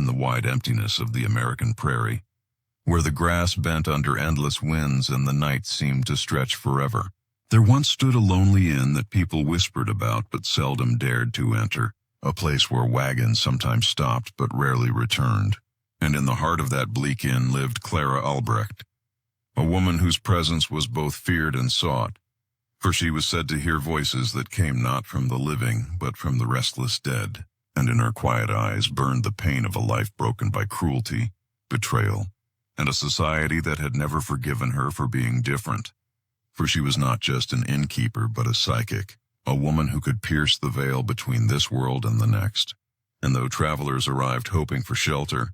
in the wide emptiness of the American prairie, where the grass bent under endless winds and the night seemed to stretch forever. There once stood a lonely inn that people whispered about but seldom dared to enter, a place where wagons sometimes stopped but rarely returned. And in the heart of that bleak inn lived Clara Albrecht, a woman whose presence was both feared and sought, for she was said to hear voices that came not from the living but from the restless dead, and in her quiet eyes burned the pain of a life broken by cruelty, betrayal, and a society that had never forgiven her for being different. For she was not just an innkeeper but a psychic, a woman who could pierce the veil between this world and the next. And though travelers arrived hoping for shelter,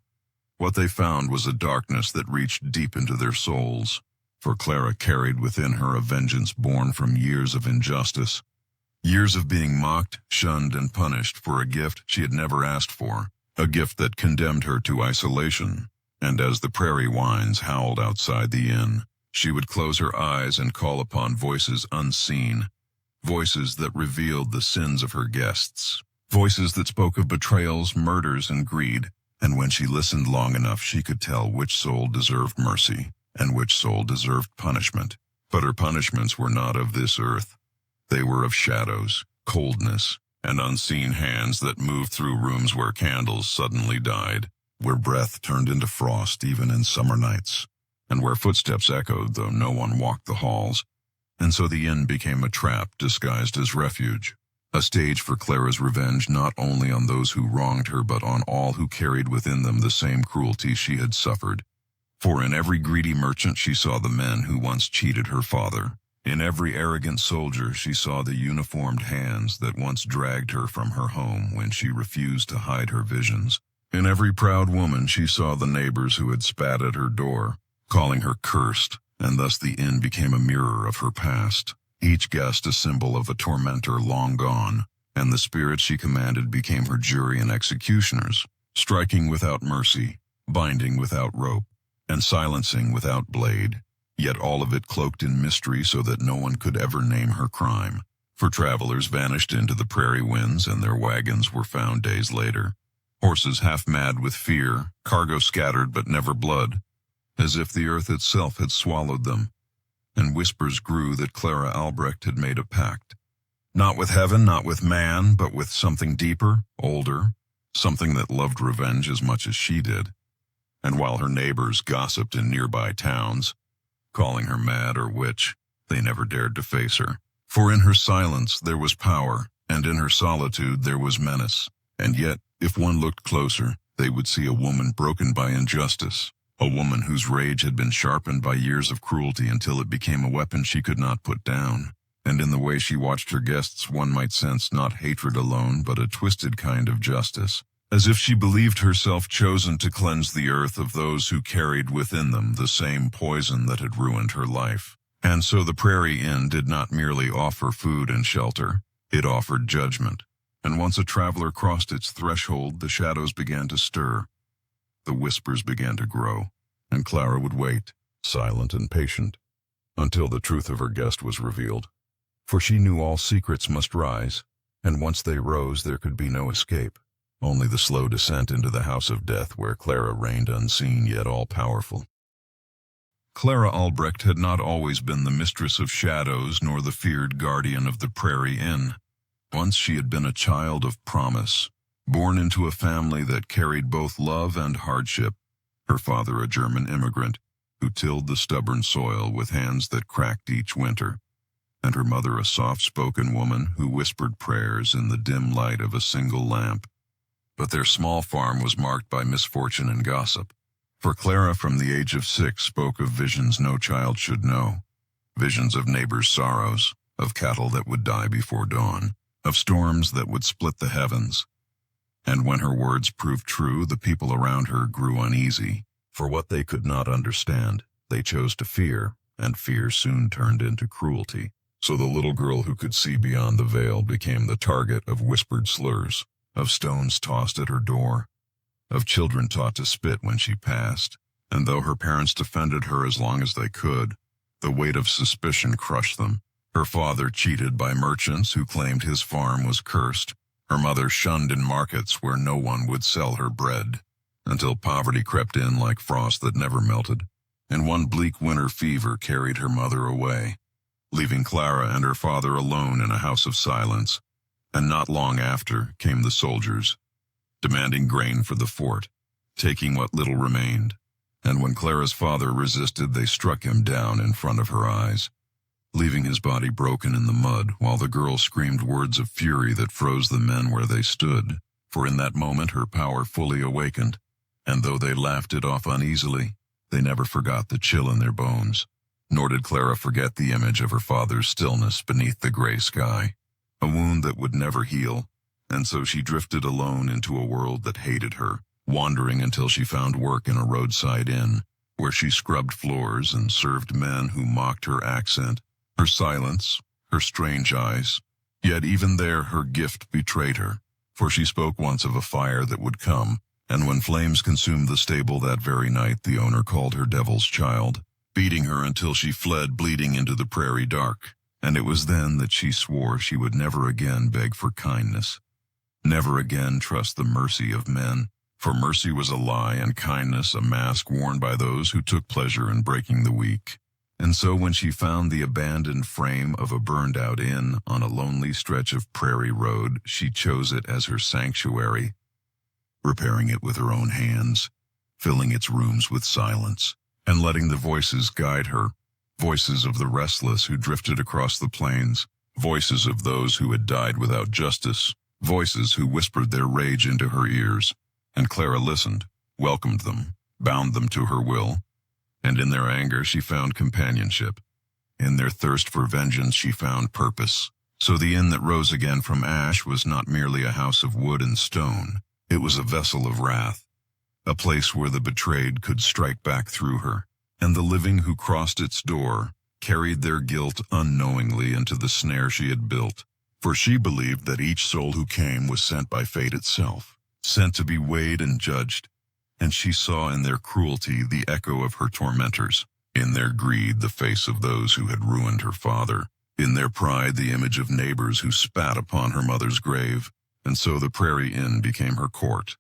what they found was a darkness that reached deep into their souls, for Clara carried within her a vengeance born from years of injustice, years of being mocked, shunned, and punished for a gift she had never asked for, a gift that condemned her to isolation. And as the prairie winds howled outside the inn, she would close her eyes and call upon voices unseen, voices that revealed the sins of her guests, voices that spoke of betrayals, murders, and greed. And when she listened long enough, she could tell which soul deserved mercy and which soul deserved punishment. But her punishments were not of this earth. They were of shadows, coldness, and unseen hands that moved through rooms where candles suddenly died, where breath turned into frost even in summer nights, and where footsteps echoed though no one walked the halls. And so the inn became a trap disguised as refuge, a stage for Clara's revenge not only on those who wronged her but on all who carried within them the same cruelty she had suffered. For in every greedy merchant she saw the men who once cheated her father. In every arrogant soldier she saw the uniformed hands that once dragged her from her home when she refused to hide her visions. In every proud woman she saw the neighbors who had spat at her door, calling her cursed, and thus the inn became a mirror of her past, each guest a symbol of a tormentor long gone, and the spirits she commanded became her jury and executioners, striking without mercy, binding without rope, and silencing without blade, yet all of it cloaked in mystery so that no one could ever name her crime. For travelers vanished into the prairie winds and their wagons were found days later, horses half mad with fear, cargo scattered but never blood, as if the earth itself had swallowed them. And whispers grew that Clara Albrecht had made a pact, not with heaven, not with man, but with something deeper, older, something that loved revenge as much as she did. And while her neighbors gossiped in nearby towns, calling her mad or witch, they never dared to face her. For in her silence there was power, and in her solitude there was menace. And yet, if one looked closer, they would see a woman broken by injustice, a woman whose rage had been sharpened by years of cruelty until it became a weapon she could not put down. And in the way she watched her guests one might sense not hatred alone but a twisted kind of justice, as if she believed herself chosen to cleanse the earth of those who carried within them the same poison that had ruined her life. And so the Prairie Inn did not merely offer food and shelter, it offered judgment. And once a traveler crossed its threshold, the shadows began to stir. The whispers began to grow, and Clara would wait, silent and patient, until the truth of her guest was revealed. For she knew all secrets must rise, and once they rose there could be no escape, only the slow descent into the house of death where Clara reigned unseen yet all-powerful. Clara Albrecht had not always been the mistress of shadows nor the feared guardian of the Prairie Inn. Once she had been a child of promise, born into a family that carried both love and hardship, her father a German immigrant who tilled the stubborn soil with hands that cracked each winter, and her mother a soft-spoken woman who whispered prayers in the dim light of a single lamp. But their small farm was marked by misfortune and gossip, for Clara from the age of 6 spoke of visions no child should know, visions of neighbors' sorrows, of cattle that would die before dawn, of storms that would split the heavens. And when her words proved true, the people around her grew uneasy. For what they could not understand, they chose to fear, and fear soon turned into cruelty. So the little girl who could see beyond the veil became the target of whispered slurs, of stones tossed at her door, of children taught to spit when she passed. And though her parents defended her as long as they could, the weight of suspicion crushed them. Her father cheated by merchants who claimed his farm was cursed, her mother shunned in markets where no one would sell her bread, until poverty crept in like frost that never melted, and one bleak winter fever carried her mother away, leaving Clara and her father alone in a house of silence. And not long after came the soldiers, demanding grain for the fort, taking what little remained. And when Clara's father resisted, they struck him down in front of her eyes, leaving his body broken in the mud, while the girl screamed words of fury that froze the men where they stood. For in that moment her power fully awakened, and though they laughed it off uneasily, they never forgot the chill in their bones. Nor did Clara forget the image of her father's stillness beneath the gray sky, a wound that would never heal, and so she drifted alone into a world that hated her, wandering until she found work in a roadside inn, where she scrubbed floors and served men who mocked her accent, her silence, her strange eyes. Yet even there her gift betrayed her, for she spoke once of a fire that would come, and when flames consumed the stable that very night, the owner called her devil's child, beating her until she fled bleeding into the prairie dark. And it was then that she swore she would never again beg for kindness, never again trust the mercy of men, for mercy was a lie and kindness a mask worn by those who took pleasure in breaking the weak. And so when she found the abandoned frame of a burned-out inn on a lonely stretch of prairie road, she chose it as her sanctuary, repairing it with her own hands, filling its rooms with silence, and letting the voices guide her, voices of the restless who drifted across the plains, voices of those who had died without justice, voices who whispered their rage into her ears. And Clara listened, welcomed them, bound them to her will, and in their anger she found companionship. In their thirst for vengeance she found purpose. So the inn that rose again from ash was not merely a house of wood and stone, it was a vessel of wrath, a place where the betrayed could strike back through her, and the living who crossed its door carried their guilt unknowingly into the snare she had built. For she believed that each soul who came was sent by fate itself, sent to be weighed and judged, and she saw in their cruelty the echo of her tormentors, in their greed the face of those who had ruined her father, in their pride the image of neighbors who spat upon her mother's grave. And so the Prairie Inn became her court,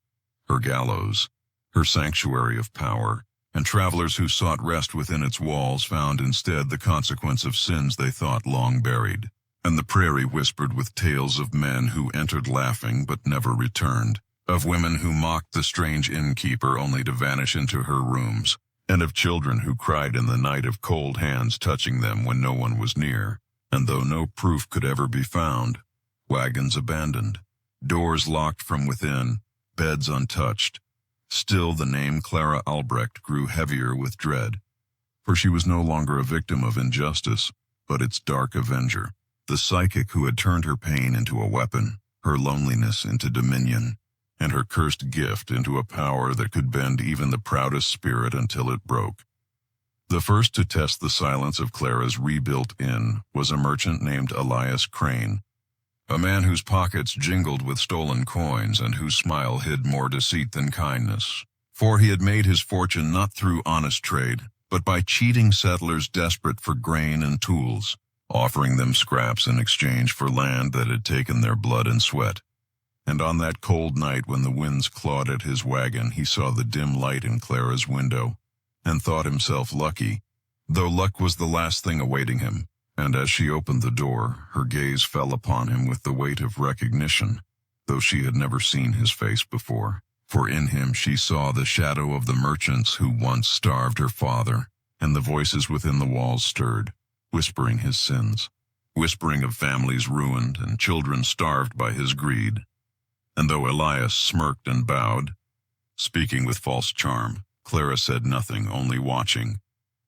her gallows, her sanctuary of power, and travelers who sought rest within its walls found instead the consequence of sins they thought long buried. And the prairie whispered with tales of men who entered laughing but never returned, of women who mocked the strange innkeeper only to vanish into her rooms, and of children who cried in the night of cold hands touching them when no one was near. And though no proof could ever be found, wagons abandoned, doors locked from within, beds untouched, still the name Clara Albrecht grew heavier with dread, for she was no longer a victim of injustice, but its dark avenger, the psychic who had turned her pain into a weapon, her loneliness into dominion, and her cursed gift into a power that could bend even the proudest spirit until it broke. The first to test the silence of Clara's rebuilt inn was a merchant named Elias Crane, a man whose pockets jingled with stolen coins and whose smile hid more deceit than kindness. For he had made his fortune not through honest trade, but by cheating settlers desperate for grain and tools, offering them scraps in exchange for land that had taken their blood and sweat. And on that cold night when the winds clawed at his wagon, he saw the dim light in Clara's window, and thought himself lucky, though luck was the last thing awaiting him. And as she opened the door, her gaze fell upon him with the weight of recognition, though she had never seen his face before. For in him she saw the shadow of the merchants who once starved her father, and the voices within the walls stirred, whispering his sins, whispering of families ruined and children starved by his greed. And though Elias smirked and bowed, speaking with false charm, Clara said nothing, only watching,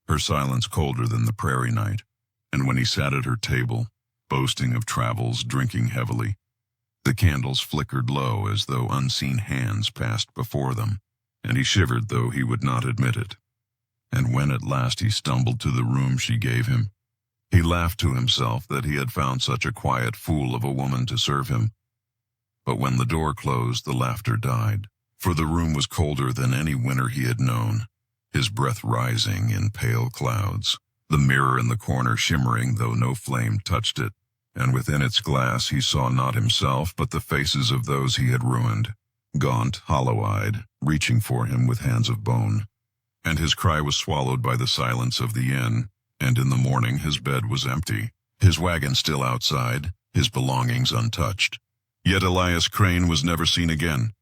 her silence colder than the prairie night. And when he sat at her table, boasting of travels, drinking heavily, the candles flickered low as though unseen hands passed before them, and he shivered though he would not admit it. And when at last he stumbled to the room she gave him, he laughed to himself that he had found such a quiet fool of a woman to serve him. But when the door closed, the laughter died, for the room was colder than any winter he had known, his breath rising in pale clouds, the mirror in the corner shimmering though no flame touched it, and within its glass he saw not himself but the faces of those he had ruined, gaunt, hollow-eyed, reaching for him with hands of bone. And his cry was swallowed by the silence of the inn, and in the morning his bed was empty, his wagon still outside, his belongings untouched. Yet Elias Crane was never seen again,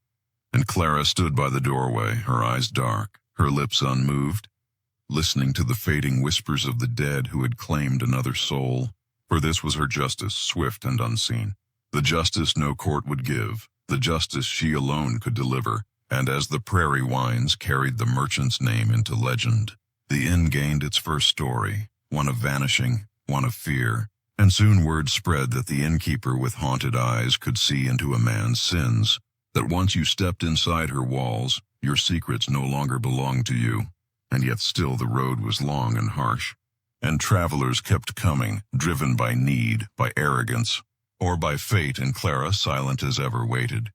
and Clara stood by the doorway, her eyes dark, her lips unmoved, listening to the fading whispers of the dead who had claimed another soul. For this was her justice, swift and unseen. The justice no court would give, the justice she alone could deliver, and as the Prairie wines carried the merchant's name into legend, the inn gained its first story, one of vanishing, one of fear, and soon word spread that the innkeeper with haunted eyes could see into a man's sins, that once you stepped inside her walls, your secrets no longer belonged to you, and yet still the road was long and harsh. And travelers kept coming, driven by need, by arrogance, or by fate, and Clara, silent as ever, waited.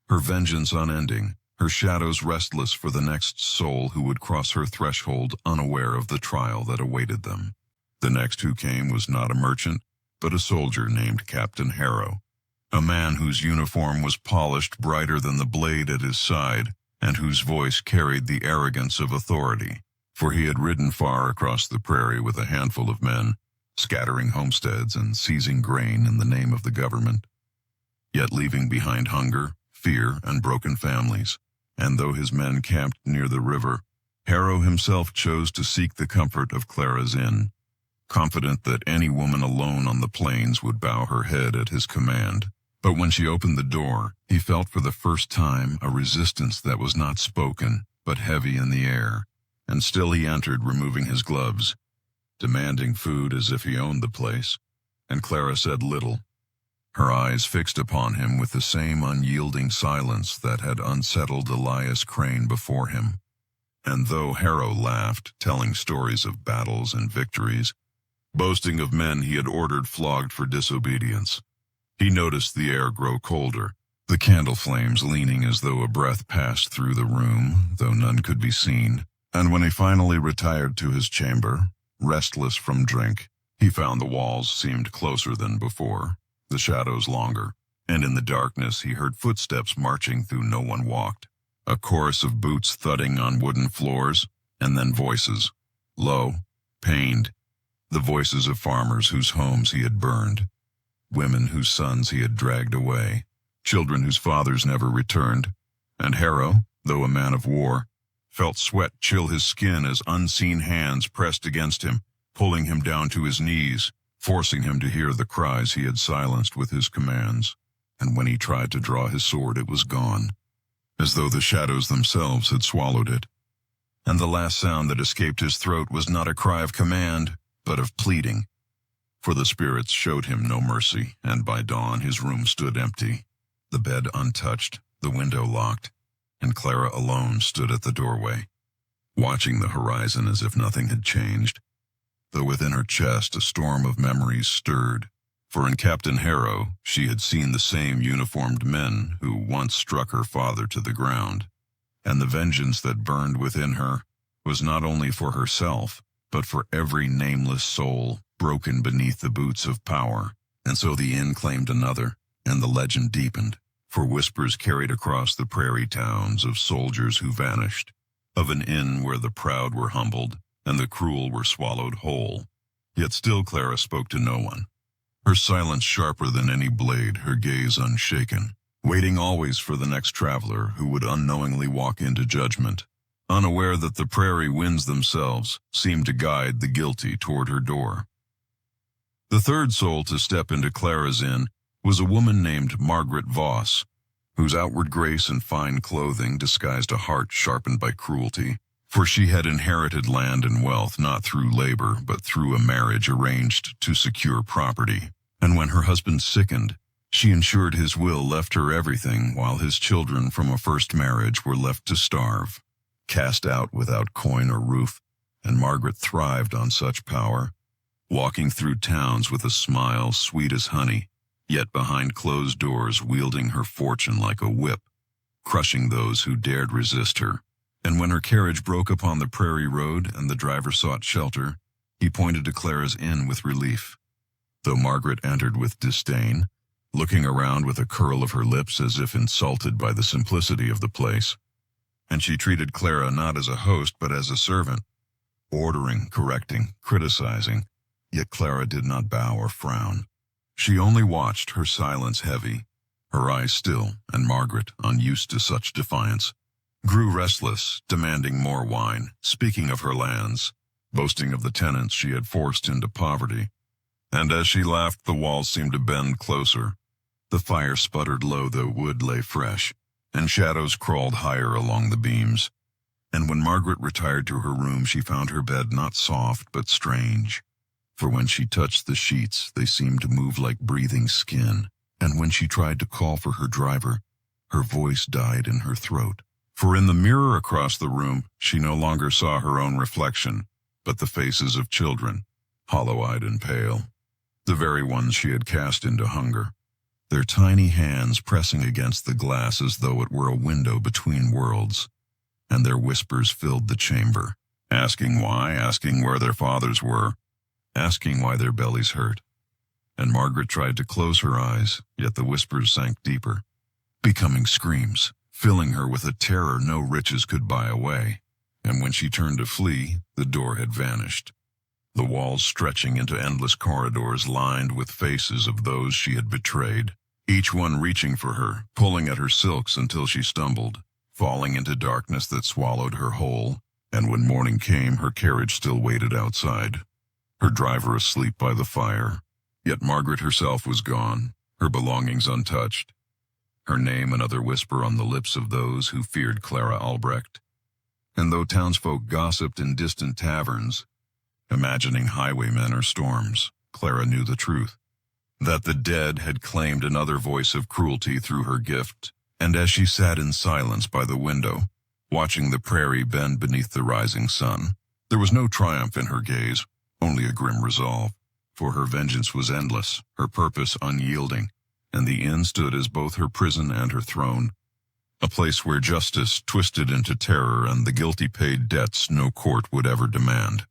Her vengeance unending, her shadows restless for the next soul who would cross her threshold unaware of the trial that awaited them. The next who came was not a merchant, but a soldier named Captain Harrow, a man whose uniform was polished brighter than the blade at his side, and whose voice carried the arrogance of authority. For he had ridden far across the prairie with a handful of men, scattering homesteads and seizing grain in the name of the government, yet leaving behind hunger, fear, and broken families. And though his men camped near the river, Harrow himself chose to seek the comfort of Clara's inn, confident that any woman alone on the plains would bow her head at his command. But when she opened the door, he felt for the first time a resistance that was not spoken, but heavy in the air. And still he entered, removing his gloves, demanding food as if he owned the place, and Clara said little, her eyes fixed upon him with the same unyielding silence that had unsettled Elias Crane before him. And though Harrow laughed, telling stories of battles and victories, boasting of men he had ordered flogged for disobedience, he noticed the air grow colder, the candle flames leaning as though a breath passed through the room, though none could be seen. And when he finally retired to his chamber, restless from drink, he found the walls seemed closer than before, the shadows longer, and in the darkness he heard footsteps marching through no one walked, a chorus of boots thudding on wooden floors, and then voices, low, pained, the voices of farmers whose homes he had burned, women whose sons he had dragged away, children whose fathers never returned, and Harrow, though a man of war, felt sweat chill his skin as unseen hands pressed against him, pulling him down to his knees, forcing him to hear the cries he had silenced with his commands. And when he tried to draw his sword, it was gone, as though the shadows themselves had swallowed it. And the last sound that escaped his throat was not a cry of command, but of pleading. For the spirits showed him no mercy, and by dawn his room stood empty, the bed untouched, the window locked, and Clara alone stood at the doorway, watching the horizon as if nothing had changed, though within her chest a storm of memories stirred. For in Captain Harrow she had seen the same uniformed men who once struck her father to the ground, and the vengeance that burned within her was not only for herself, but for every nameless soul broken beneath the boots of power. And so the inn claimed another, and the legend deepened. For whispers carried across the prairie towns of soldiers who vanished, of an inn where the proud were humbled and the cruel were swallowed whole. Yet still Clara spoke to no one, her silence sharper than any blade, her gaze unshaken, waiting always for the next traveler who would unknowingly walk into judgment, unaware that the prairie winds themselves seemed to guide the guilty toward her door. The third soul to step into Clara's inn was a woman named Margaret Voss, whose outward grace and fine clothing disguised a heart sharpened by cruelty, for she had inherited land and wealth not through labor but through a marriage arranged to secure property. And when her husband sickened, she ensured his will left her everything, while his children from a first marriage were left to starve, cast out without coin or roof, and Margaret thrived on such power, walking through towns with a smile sweet as honey, yet behind closed doors wielding her fortune like a whip, crushing those who dared resist her. And when her carriage broke upon the prairie road and the driver sought shelter, he pointed to Clara's inn with relief. Though Margaret entered with disdain, looking around with a curl of her lips as if insulted by the simplicity of the place. And she treated Clara not as a host but as a servant, ordering, correcting, criticizing, yet Clara did not bow or frown. She only watched, her silence heavy, her eyes still, and Margaret, unused to such defiance, grew restless, demanding more wine, speaking of her lands, boasting of the tenants she had forced into poverty. And as she laughed, the walls seemed to bend closer. The fire sputtered low, though wood lay fresh, and shadows crawled higher along the beams. And when Margaret retired to her room, she found her bed not soft but strange. For when she touched the sheets, they seemed to move like breathing skin, and when she tried to call for her driver, her voice died in her throat. For in the mirror across the room, she no longer saw her own reflection, but the faces of children, hollow-eyed and pale, the very ones she had cast into hunger, their tiny hands pressing against the glass as though it were a window between worlds, and their whispers filled the chamber, asking why, asking where their fathers were, asking why their bellies hurt. And Margaret tried to close her eyes, yet the whispers sank deeper, becoming screams, filling her with a terror no riches could buy away. And when she turned to flee, the door had vanished, the walls stretching into endless corridors lined with faces of those she had betrayed, each one reaching for her, pulling at her silks until she stumbled, falling into darkness that swallowed her whole. And when morning came, her carriage still waited outside, her driver asleep by the fire. Yet Margaret herself was gone, her belongings untouched, her name another whisper on the lips of those who feared Clara Albrecht. And though townsfolk gossiped in distant taverns, imagining highwaymen or storms, Clara knew the truth, that the dead had claimed another voice of cruelty through her gift. And as she sat in silence by the window, watching the prairie bend beneath the rising sun, there was no triumph in her gaze, only a grim resolve. For her vengeance was endless, her purpose unyielding, and the inn stood as both her prison and her throne, a place where justice twisted into terror and the guilty paid debts no court would ever demand.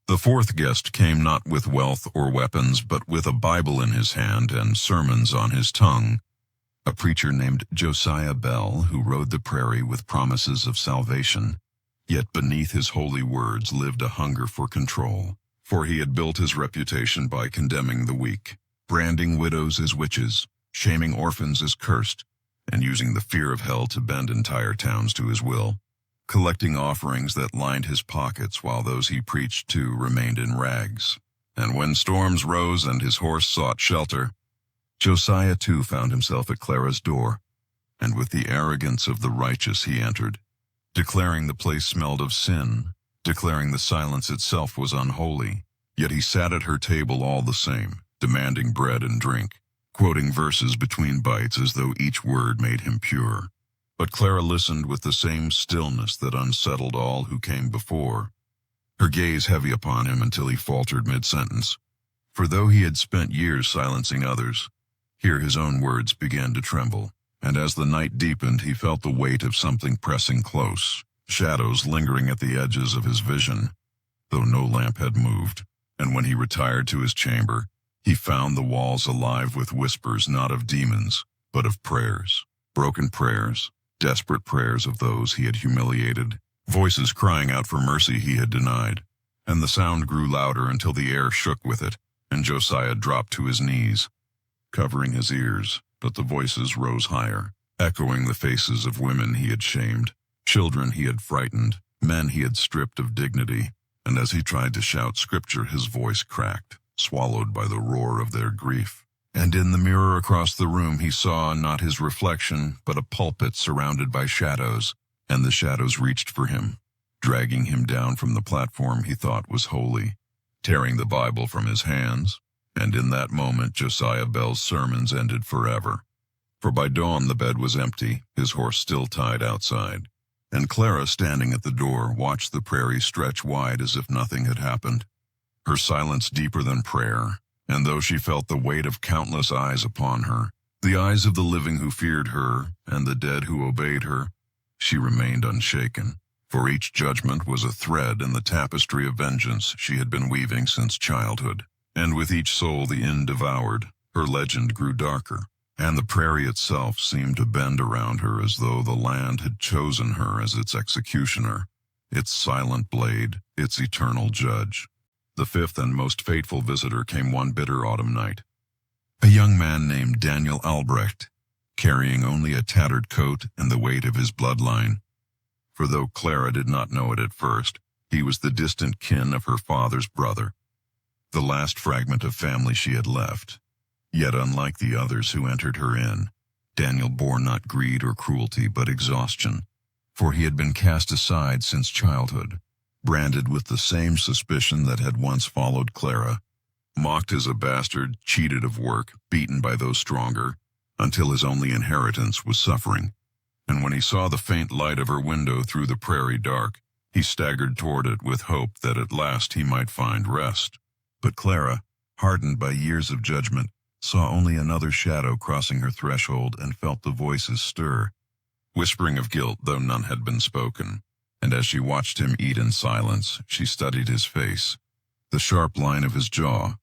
The fourth guest came not with wealth or weapons, but with a Bible in his hand and sermons on his tongue, a preacher named Josiah Bell, who rode the prairie with promises of salvation, yet beneath his holy words lived a hunger for control. For he had built his reputation by condemning the weak, branding widows as witches, shaming orphans as cursed, and using the fear of hell to bend entire towns to his will, collecting offerings that lined his pockets while those he preached to remained in rags. And when storms rose and his horse sought shelter, Josiah too found himself at Clara's door, and with the arrogance of the righteous he entered, declaring the place smelled of sin, declaring the silence itself was unholy. Yet he sat at her table all the same, demanding bread and drink, quoting verses between bites as though each word made him pure. But Clara listened with the same stillness that unsettled all who came before, her gaze heavy upon him until he faltered mid-sentence. For though he had spent years silencing others, here his own words began to tremble, and as the night deepened he felt the weight of something pressing close, shadows lingering at the edges of his vision, though no lamp had moved. And when he retired to his chamber, he found the walls alive with whispers not of demons, but of prayers, broken prayers, desperate prayers of those he had humiliated, voices crying out for mercy he had denied. And the sound grew louder until the air shook with it, and Josiah dropped to his knees, covering his ears, but the voices rose higher, echoing the faces of women he had shamed, children he had frightened, men he had stripped of dignity. And as he tried to shout scripture, his voice cracked, swallowed by the roar of their grief. And in the mirror across the room he saw not his reflection, but a pulpit surrounded by shadows, and the shadows reached for him, dragging him down from the platform he thought was holy, tearing the Bible from his hands. And in that moment Josiah Bell's sermons ended forever. For by dawn the bed was empty, his horse still tied outside, and Clara, standing at the door, watched the prairie stretch wide as if nothing had happened, her silence deeper than prayer. And though she felt the weight of countless eyes upon her, the eyes of the living who feared her and the dead who obeyed her, she remained unshaken. For each judgment was a thread in the tapestry of vengeance she had been weaving since childhood. And with each soul the inn devoured, Her legend grew darker, and the prairie itself seemed to bend around her as though the land had chosen her as its executioner, its silent blade, its eternal judge. The fifth and most fateful visitor came one bitter autumn night. A young man named Daniel Albrecht, carrying only a tattered coat and the weight of his bloodline. For though Clara did not know it at first, he was the distant kin of her father's brother, the last fragment of family she had left. Yet unlike the others who entered her inn, Daniel bore not greed or cruelty but exhaustion, for he had been cast aside since childhood, branded with the same suspicion that had once followed Clara, mocked as a bastard, cheated of work, beaten by those stronger, until his only inheritance was suffering. And when he saw the faint light of her window through the prairie dark, he staggered toward it with hope that at last he might find rest. But Clara, hardened by years of judgment, saw only another shadow crossing her threshold and felt the voices stir, whispering of guilt though none had been spoken. And as she watched him eat in silence, she studied his face, the sharp line of his jaw,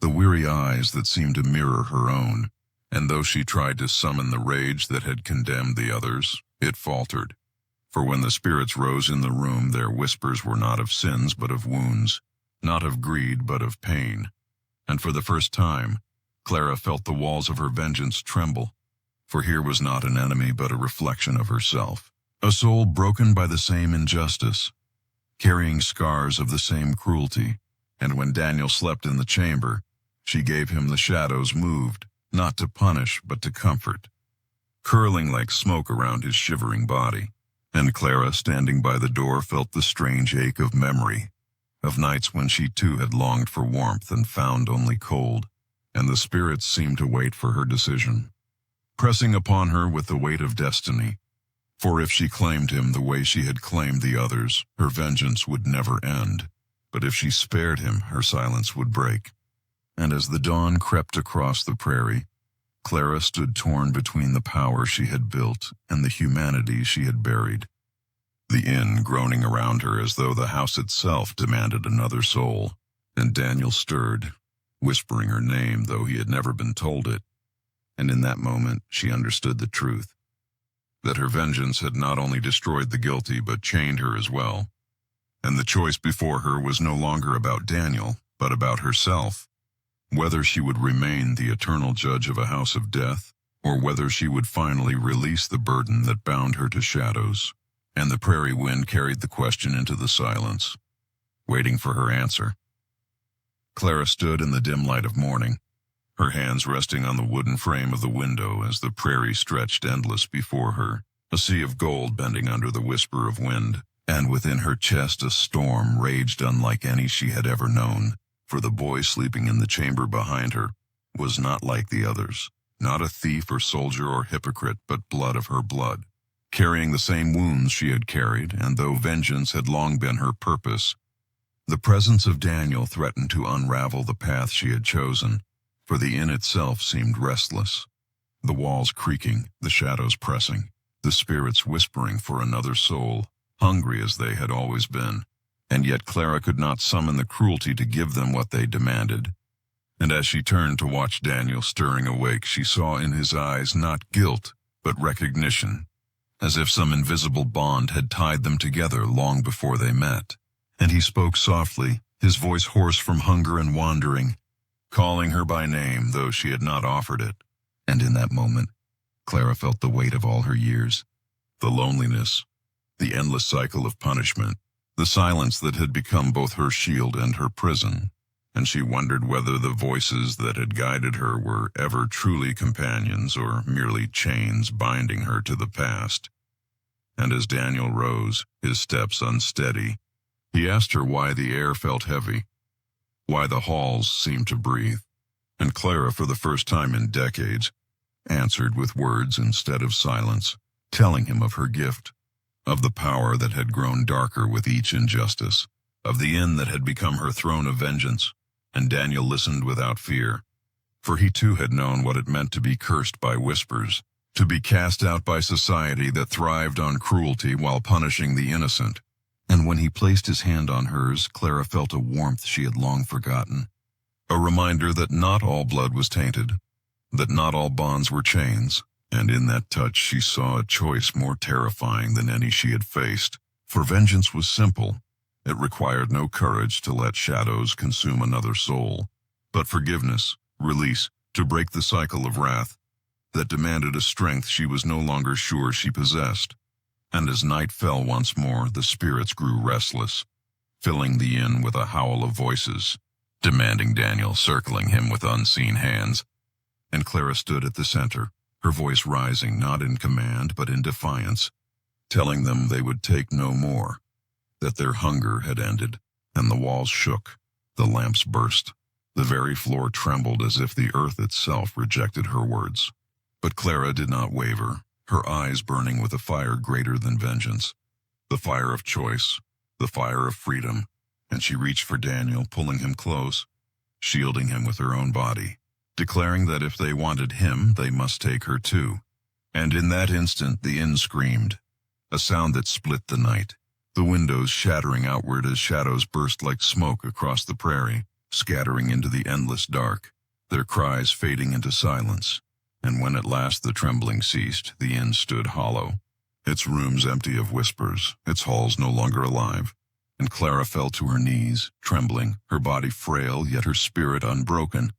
the weary eyes that seemed to mirror her own. And though she tried to summon the rage that had condemned the others, it faltered. For when the spirits rose in the room, their whispers were not of sins but of wounds, not of greed but of pain. And for the first time, Clara felt the walls of her vengeance tremble, for here was not an enemy but a reflection of herself, a soul broken by the same injustice, carrying scars of the same cruelty. And when Daniel slept in the chamber, she gave him the shadows moved, not to punish but to comfort, curling like smoke around his shivering body. And Clara, standing by the door, felt the strange ache of memory, of nights when she too had longed for warmth and found only cold. And the spirits seemed to wait for her decision, pressing upon her with the weight of destiny. For if she claimed him the way she had claimed the others, her vengeance would never end. But if she spared him, her silence would break. And as the dawn crept across the prairie, Clara stood torn between the power she had built and the humanity she had buried. The inn groaning around her as though the house itself demanded another soul. And Daniel stirred, whispering her name though he had never been told it. And in that moment she understood the truth, that her vengeance had not only destroyed the guilty but chained her as well. And the choice before her was no longer about Daniel, but about herself, whether she would remain the eternal judge of a house of death, or whether she would finally release the burden that bound her to shadows. And the prairie wind carried the question into the silence, waiting for her answer. Clara stood in the dim light of morning, her hands resting on the wooden frame of the window as the prairie stretched endless before her, a sea of gold bending under the whisper of wind. And within her chest a storm raged unlike any she had ever known, for the boy sleeping in the chamber behind her was not like the others, not a thief or soldier or hypocrite, but blood of her blood, carrying the same wounds she had carried. And though vengeance had long been her purpose, the presence of Daniel threatened to unravel the path she had chosen, for the inn itself seemed restless, the walls creaking, the shadows pressing, the spirits whispering for another soul, hungry as they had always been. And yet Clara could not summon the cruelty to give them what they demanded. And as she turned to watch Daniel stirring awake, she saw in his eyes not guilt, but recognition, as if some invisible bond had tied them together long before they met. And he spoke softly, his voice hoarse from hunger and wandering, calling her by name, though she had not offered it. And in that moment, Clara felt the weight of all her years, the loneliness, the endless cycle of punishment, the silence that had become both her shield and her prison. And she wondered whether the voices that had guided her were ever truly companions or merely chains binding her to the past. And as Daniel rose, his steps unsteady, he asked her why the air felt heavy, why the halls seemed to breathe. And Clara, for the first time in decades, answered with words instead of silence, telling him of her gift, of the power that had grown darker with each injustice, of the inn that had become her throne of vengeance. And Daniel listened without fear, for he too had known what it meant to be cursed by whispers, to be cast out by society that thrived on cruelty while punishing the innocent. And when he placed his hand on hers, Clara felt a warmth she had long forgotten, a reminder that not all blood was tainted, that not all bonds were chains, and in that touch she saw a choice more terrifying than any she had faced. For vengeance was simple. It required no courage to let shadows consume another soul, but forgiveness, release, to break the cycle of wrath that demanded a strength she was no longer sure she possessed. And as night fell once more, the spirits grew restless, filling the inn with a howl of voices, demanding Daniel, circling him with unseen hands. And Clara stood at the center, her voice rising not in command but in defiance, telling them they would take no more, that their hunger had ended. And the walls shook, the lamps burst, the very floor trembled as if the earth itself rejected her words. But Clara did not waver, her eyes burning with a fire greater than vengeance, the fire of choice, the fire of freedom, and she reached for Daniel, pulling him close, shielding him with her own body, declaring that if they wanted him, they must take her too. And in that instant the inn screamed, a sound that split the night, the windows shattering outward as shadows burst like smoke across the prairie, scattering into the endless dark, their cries fading into silence. And when at last the trembling ceased, the inn stood hollow, its rooms empty of whispers, its halls no longer alive. And Clara fell to her knees, trembling, her body frail yet her spirit unbroken.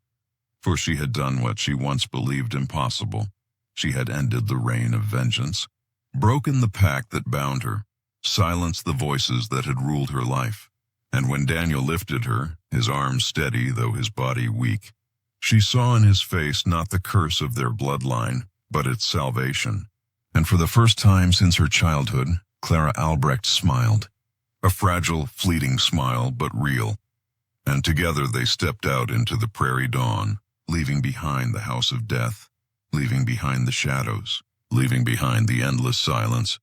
For she had done what she once believed impossible. She had ended the reign of vengeance, broken the pact that bound her, silenced the voices that had ruled her life. And when Daniel lifted her, his arms steady though his body weak, she saw in his face not the curse of their bloodline, but its salvation. And for the first time since her childhood, Clara Albrecht smiled. A fragile, fleeting smile, but real. And together they stepped out into the prairie dawn, leaving behind the house of death, leaving behind the shadows, leaving behind the endless silence.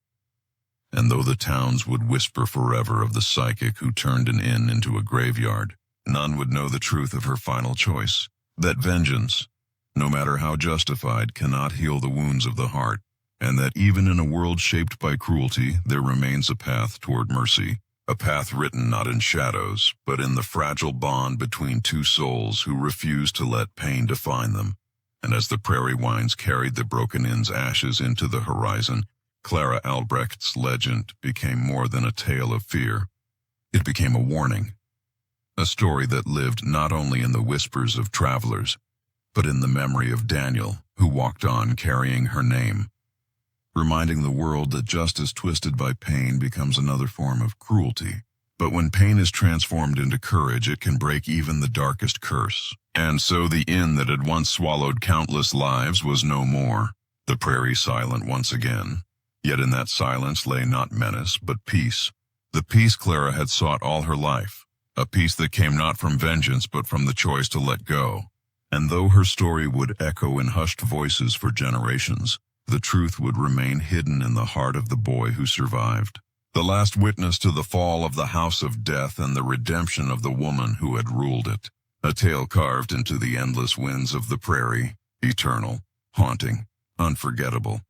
And though the towns would whisper forever of the psychic who turned an inn into a graveyard, none would know the truth of her final choice. That vengeance, no matter how justified, cannot heal the wounds of the heart, and that even in a world shaped by cruelty, there remains a path toward mercy, a path written not in shadows, but in the fragile bond between two souls who refuse to let pain define them. And as the prairie winds carried the broken inn's ashes into the horizon, Clara Albrecht's legend became more than a tale of fear. It became a warning. A story that lived not only in the whispers of travelers, but in the memory of Daniel, who walked on carrying her name, reminding the world that justice twisted by pain becomes another form of cruelty. But when pain is transformed into courage, it can break even the darkest curse. And so the inn that had once swallowed countless lives was no more, the prairie silent once again. Yet in that silence lay not menace, but peace. The peace Clara had sought all her life. A peace that came not from vengeance but from the choice to let go. And though her story would echo in hushed voices for generations, the truth would remain hidden in the heart of the boy who survived. The last witness to the fall of the house of death and the redemption of the woman who had ruled it. A tale carved into the endless winds of the prairie, eternal, haunting, unforgettable.